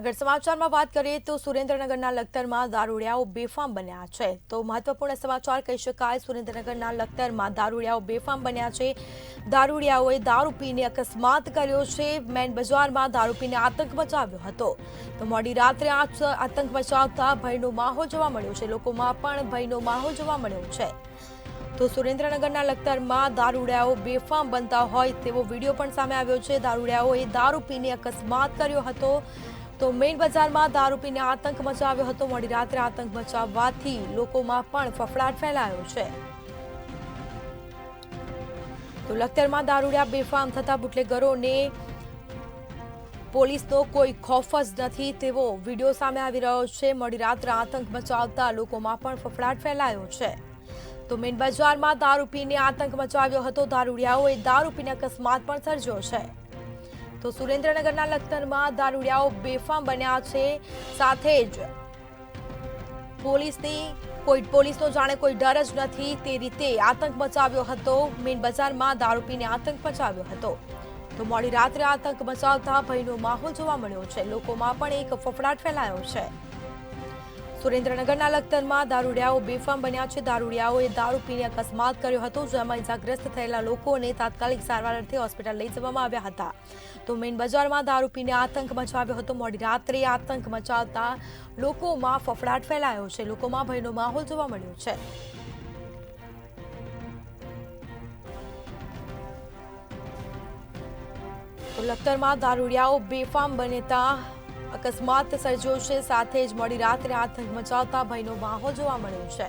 આગળ સમાચારમાં વાત કરીએ તો સુરેન્દ્રનગરના લખતરમાં દારૂડિયાઓ બેફામ બન્યા છે। તો મહત્વપૂર્ણ સમાચાર કહી શકાય। સુરેન્દ્રનગરના લખતરમાં દારૂડિયાઓ બેફામ બન્યા છે। દારૂડિયાઓએ દારૂ પીને અકસ્માત કર્યો છે। મેન બજારમાં દારૂ પીને આતંક મચાવ્યો હતો। તો મોડી રાત્રે આતંક મચાવતા ભયનો માહોલ જોવા મળ્યો છે। લોકોમાં પણ ભયનો માહોલ જોવા મળ્યો છે। તો સુરેન્દ્રનગરના લખતરમાં દારૂડિયાઓ બેફામ બનતા હોય તેવો વિડીયો પણ સામે આવ્યો છે। દારૂડિયાઓએ દારૂ પીને અકસ્માત કર્યો હતો। તો મેઇન બજારમાં દારૂ પીને આતંક મચાવ્યો હતો। મોડી રાત્રે આતંક મચાવવાથી લોકોમાં પણ ફફડાટ ફેલાયો છે। તો લખતરમાં દારૂડિયા બેફામ થતા બુટલેગરોને પોલીસનો કોઈ ખોફ જ નથી તેવો વિડીયો સામે આવી રહ્યો છે। મોડી રાત્રે આતંક મચાવતા લોકોમાં પણ ફફડાટ ફેલાયો છે। તો મેઇન બજારમાં દારૂ પીને આતંક મચાવ્યો હતો। દારૂડિયાઓએ દારૂ પીને અકસ્માત પણ સર્જ્યો છે। તો સુરેન્દ્રનગરના લખતરમાં દારૂડિયાઓ બેફામ બન્યા છે। સાથે જ પોલીસનો જાણે કોઈ ડર જ નથી તે રીતે આતંક મચાવ્યો હતો। મેઇન બજારમાં દારૂ પીને આતંક મચાવ્યો હતો। તો મોડી રાત્રે આતંક મચાવતા ભયનો માહોલ જોવા મળ્યો છે। લોકોમાં પણ એક ફફડાટ ફેલાયો છે। સુરેન્દ્રનગરના લખતરમાં દારૂડિયાઓ બેફામ બન્યા છે। દારૂડિયાઓએ દારૂ પીને અકસ્માત કર્યો હતો, જેમાં ઇજાગ્રસ્ત થયેલા લોકોને તાત્કાલિક સારવાર અર્થે હોસ્પિટલ લઈ જવામાં આવ્યા હતા। તો મેઇન બજારમાં દારૂ પીને આતંક મચાવ્યો હતો। મોડી રાત્રે આતંક મચાવતા લોકોમાં ફફડાટ ફેલાયો છે। લોકોમાં ભયનો માહોલ જોવા મળ્યો છે। તો લખતરમાં દારૂડિયાઓ બેફામ બનતા અકસ્માત સર્જ્યો છે। સાથે જ મોડી રાત્રે આતંક મચાવતા ભયનો માહોલ જોવા મળ્યો છે।